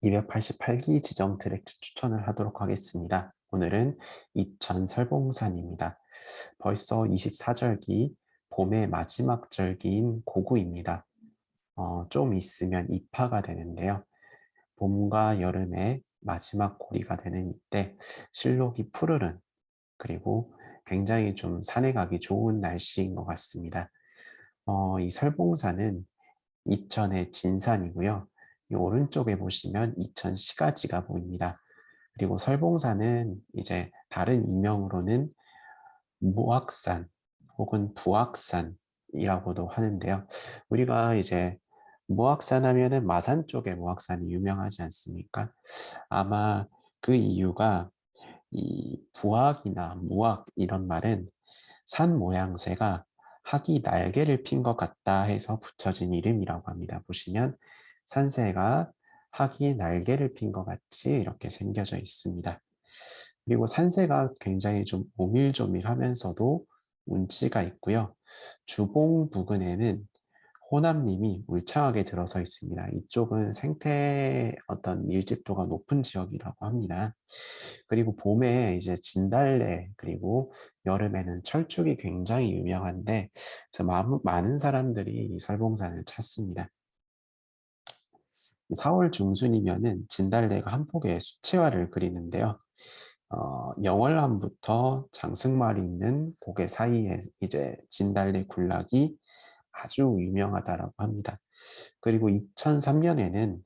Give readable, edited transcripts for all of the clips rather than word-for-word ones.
288기 지정 트랙 추천을 하도록 하겠습니다. 오늘은 이천 설봉산입니다. 벌써 24절기, 봄의 마지막 절기인 고구입니다. 좀 있으면 입하가 되는데요. 봄과 여름의 마지막 고리가 되는 이때 실록이 푸르른, 그리고 굉장히 좀 산에 가기 좋은 날씨인 것 같습니다. 이 설봉산은 이천의 진산이고요. 이 오른쪽에 보시면 이천 시가지가 보입니다. 그리고 설봉산은 이제 다른 이명으로는 무악산 혹은 부악산이라고도 하는데요. 우리가 이제 무악산 하면은 마산 쪽에 무악산이 유명하지 않습니까? 아마 그 이유가 이 부악이나 무악 이런 말은 산 모양새가 학이 날개를 핀 것 같다 해서 붙여진 이름이라고 합니다. 보시면 산새가 학이 날개를 핀 것 같이 이렇게 생겨져 있습니다. 그리고 산새가 굉장히 좀 오밀조밀하면서도 운치가 있고요. 주봉 부근에는 호남림이 울창하게 들어서 있습니다. 이쪽은 생태 어떤 밀집도가 높은 지역이라고 합니다. 그리고 봄에 이제 진달래, 그리고 여름에는 철쭉이 굉장히 유명한데, 그래서 많은 사람들이 이 설봉산을 찾습니다. 4월 중순이면은 진달래가 한 폭의 수채화를 그리는데요. 영월함부터 장승말이 있는 고개 사이에 이제 진달래 군락이 아주 유명하다라고 합니다. 그리고 2003년에는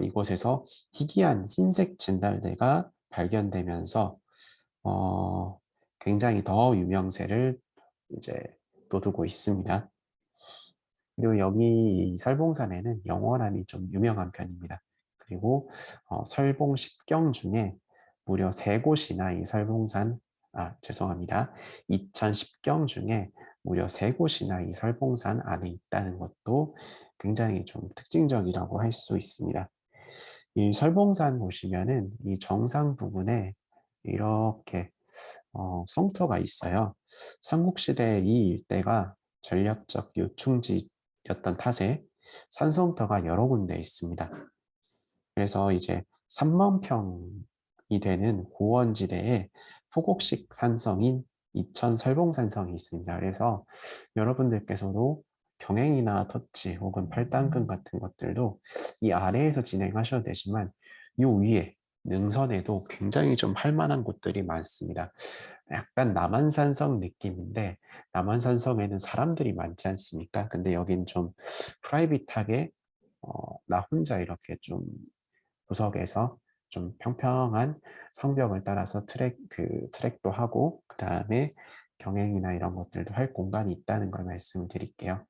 이곳에서 희귀한 흰색 진달래가 발견되면서 어, 굉장히 더 유명세를 이제 돋우고 있습니다. 그리고 여기 이 설봉산에는 영월함이 좀 유명한 편입니다. 그리고 설봉 10경 중에 무려 3곳이나 이 설봉산, 죄송합니다. 2010경 중에 무려 3곳이나 이 설봉산 안에 있다는 것도 굉장히 좀 특징적이라고 할 수 있습니다. 이 설봉산 보시면은 이 정상 부분에 이렇게 성터가 있어요. 삼국시대 이 일대가 전략적 요충지였던 탓에 산성터가 여러 군데 있습니다. 그래서 이제 3만 평이 되는 고원지대에 포곡식 산성인 이천 설봉산성이 있습니다. 그래서 여러분들께서도 경행이나 터치 혹은 팔당근 같은 것들도 이 아래에서 진행하셔도 되지만 이 위에 능선에도 굉장히 좀 할 만한 곳들이 많습니다. 약간 남한산성 느낌인데 남한산성에는 사람들이 많지 않습니까? 근데 여긴 좀 프라이빗하게 나 혼자 이렇게 좀 구석에서 좀 평평한 성벽을 따라서 트랙도 하고 그 다음에 경행이나 이런 것들도 할 공간이 있다는 걸 말씀드릴게요.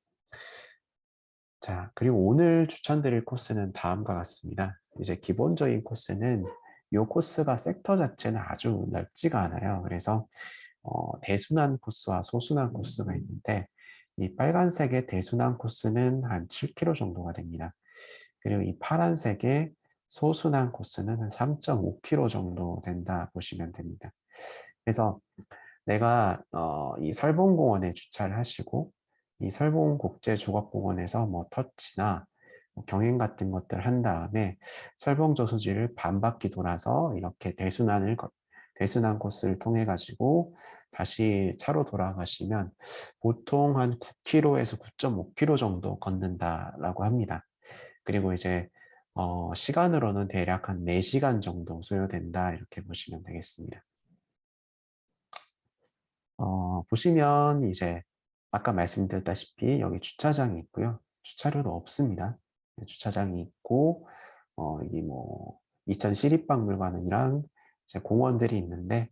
자, 그리고 오늘 추천드릴 코스는 다음과 같습니다. 이제 기본적인 코스는 이 코스가 섹터 자체는 아주 넓지가 않아요. 그래서 대순환 코스와 소순환 코스가 있는데 이 빨간색의 대순환 코스는 한 7km 정도가 됩니다. 그리고 이 파란색의 소순환 코스는 한 3.5km 정도 된다 보시면 됩니다. 그래서 내가 이 설봉공원에 주차를 하시고 이 설봉국제조각공원에서 뭐 터치나 뭐 경행 같은 것들 한 다음에 설봉저수지를 반 바퀴 돌아서 이렇게 대순환 코스를 통해 가지고 다시 차로 돌아가시면 보통 한 9km에서 9.5km 정도 걷는다라고 합니다. 그리고 이제 시간으로는 대략 한 4시간 정도 소요된다 이렇게 보시면 되겠습니다. 보시면 이제 아까 말씀드렸다시피 여기 주차장이 있고요. 주차료도 없습니다. 네, 주차장이 있고 여기 뭐 이천 시립박물관이랑 이제 공원들이 있는데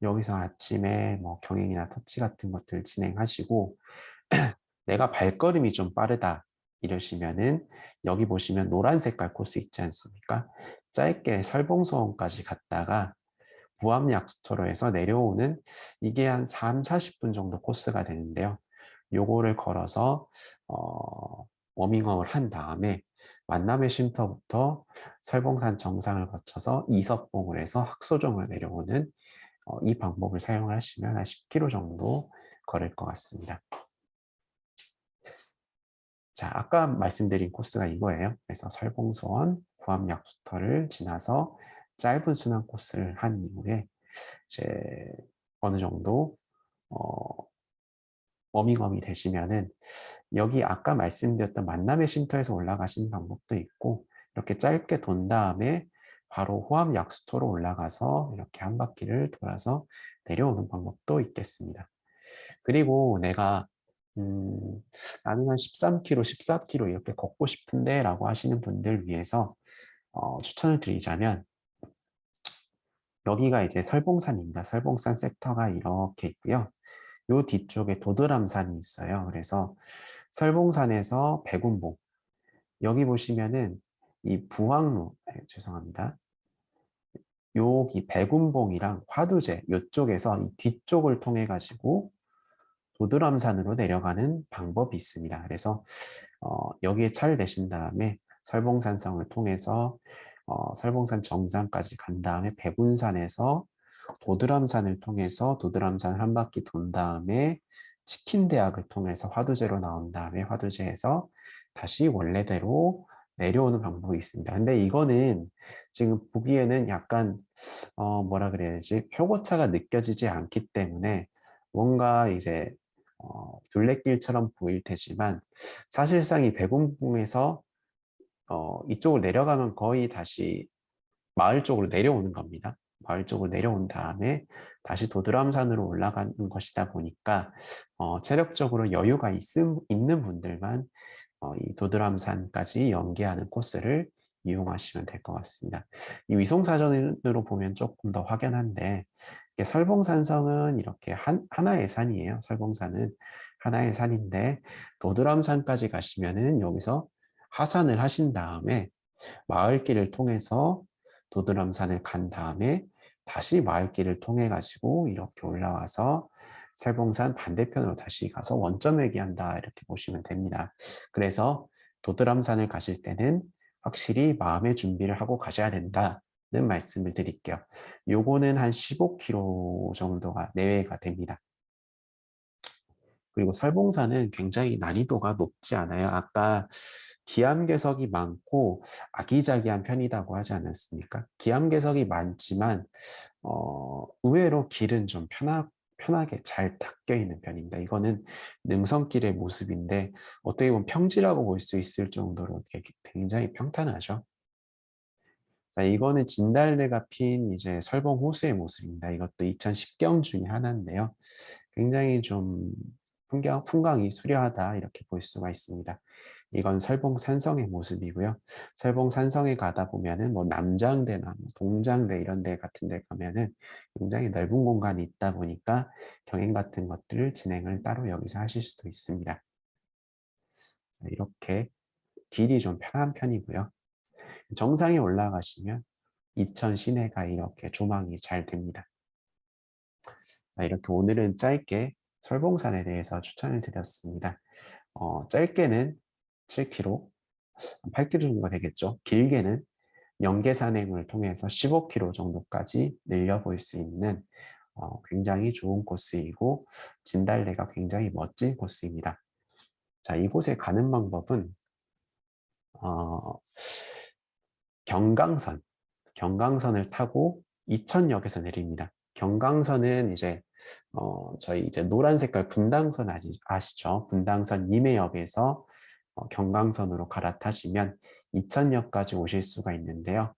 여기서 아침에 뭐 경행이나 터치 같은 것들 진행하시고 내가 발걸음이 좀 빠르다 이러시면은 여기 보시면 노란 색깔 코스 있지 않습니까? 짧게 설봉소원까지 갔다가 부암약수터로에서 내려오는 이게 한 3, 40분 정도 코스가 되는데요. 요거를 걸어서 워밍업을 한 다음에 만남의 쉼터부터 설봉산 정상을 거쳐서 이석봉을 해서 학소종을 내려오는 이 방법을 사용하시면 한 10km 정도 걸을 것 같습니다. 자, 아까 말씀드린 코스가 이거예요. 그래서 설봉선, 구암약수터를 지나서 짧은 순환 코스를 한 이후에 이제 어느 정도 어, 워밍업이 되시면은 여기 아까 말씀드렸던 만남의 쉼터에서 올라가시는 방법도 있고 이렇게 짧게 돈 다음에 바로 호암 약수터로 올라가서 이렇게 한 바퀴를 돌아서 내려오는 방법도 있겠습니다. 그리고 내가 나는 한 13km, 14km 이렇게 걷고 싶은데 라고 하시는 분들 위해서 추천을 드리자면 여기가 이제 설봉산입니다. 설봉산 섹터가 이렇게 있고요. 요 뒤쪽에 도드람산이 있어요. 그래서 설봉산에서 백운봉 여기 보시면은 이 부항로 죄송합니다. 여기 백운봉이랑 화두제 이쪽에서 이 뒤쪽을 통해 가지고 도드람산으로 내려가는 방법이 있습니다. 그래서 여기에 차를 대신 다음에 설봉산성을 통해서 설봉산 정상까지 간 다음에 백운산에서 도드람산을 통해서 도드람산을 한 바퀴 돈 다음에 치킨대학을 통해서 화두제로 나온 다음에 화두제에서 다시 원래대로 내려오는 방법이 있습니다. 근데 이거는 지금 보기에는 약간 뭐라 그래야 되지? 표고차가 느껴지지 않기 때문에 뭔가 이제 둘레길처럼 보일 테지만 사실상 이 백운봉에서 이쪽을 내려가면 거의 다시 마을 쪽으로 내려오는 겁니다. 마을 쪽으로 내려온 다음에 다시 도드람산으로 올라가는 것이다 보니까 체력적으로 여유가 있는 분들만 이 도드람산까지 연계하는 코스를 이용하시면 될 것 같습니다. 이 위성사전으로 보면 조금 더 확연한데 설봉산성은 이렇게 하나의 산이에요. 설봉산은 하나의 산인데 도드람산까지 가시면은 여기서 하산을 하신 다음에 마을길을 통해서 도드람산을 간 다음에 다시 마을길을 통해 가지고 이렇게 올라와서 설봉산 반대편으로 다시 가서 원점 회귀한다 이렇게 보시면 됩니다. 그래서 도드람산을 가실 때는 확실히 마음의 준비를 하고 가셔야 된다는 말씀을 드릴게요. 요거는 한 15km 정도가 내외가 됩니다. 그리고 설봉산은 굉장히 난이도가 높지 않아요. 아까 기암괴석이 많고 아기자기한 편이라고 하지 않았습니까? 기암괴석이 많지만 의외로 길은 좀 편하게 잘 닦여 있는 편입니다. 이거는 능선길의 모습인데 어떻게 보면 평지라고 볼 수 있을 정도로 되게 굉장히 평탄하죠. 자, 이거는 진달래가 핀 이제 설봉 호수의 모습입니다. 이것도 2010경 중에 하나인데요. 굉장히 좀 풍광이 수려하다 이렇게 볼 수가 있습니다. 이건 설봉 산성의 모습이고요. 설봉 산성에 가다 보면은 뭐 남장대나 뭐 동장대 이런 데 같은 데 가면은 굉장히 넓은 공간이 있다 보니까 경행 같은 것들을 진행을 따로 여기서 하실 수도 있습니다. 이렇게 길이 좀 편한 편이고요. 정상에 올라가시면 이천 시내가 이렇게 조망이 잘 됩니다. 이렇게 오늘은 짧게 설봉산에 대해서 추천을 드렸습니다. 짧게는 7km, 8km 정도가 되겠죠. 길게는 연계산행을 통해서 15km 정도까지 늘려볼 수 있는 굉장히 좋은 코스이고 진달래가 굉장히 멋진 코스입니다. 자, 이곳에 가는 방법은 어, 경강선, 경강선을 타고 이천역에서 내립니다. 경강선은 이제 저희 이제 노란 색깔 분당선 아시죠? 분당선 임해역에서 경강선으로 갈아타시면 이천역까지 오실 수가 있는데요.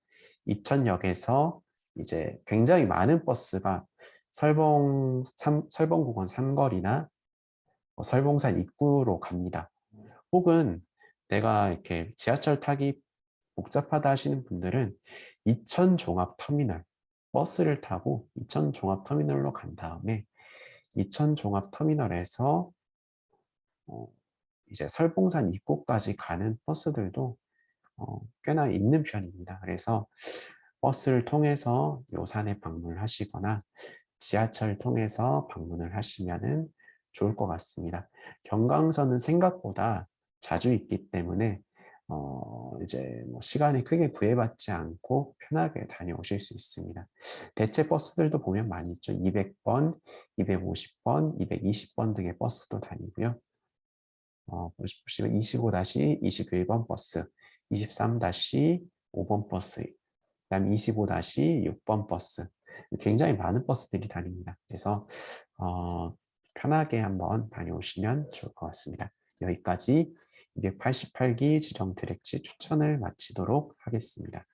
이천역에서 이제 굉장히 많은 버스가 설봉공원 삼거리나 설봉산 입구로 갑니다. 혹은 내가 이렇게 지하철 타기 복잡하다 하시는 분들은 이천 종합터미널 버스를 타고 이천 종합터미널로 간 다음에 이천 종합터미널에서 어, 이제 설봉산 입구까지 가는 버스들도 꽤나 있는 편입니다. 그래서 버스를 통해서 요 산에 방문을 하시거나 지하철 통해서 방문을 하시면은 좋을 것 같습니다. 경강선은 생각보다 자주 있기 때문에 이제 뭐 시간이 크게 구애받지 않고 편하게 다녀오실 수 있습니다. 대체 버스들도 보면 많이 있죠. 200번, 250번, 220번 등의 버스도 다니고요. 보시면 25-21번 버스, 23-5번 버스, 그다음 25-6번 버스. 굉장히 많은 버스들이 다닙니다. 그래서 편하게 한번 다녀오시면 좋을 것 같습니다. 여기까지 288기 지정 트랙지 추천을 마치도록 하겠습니다.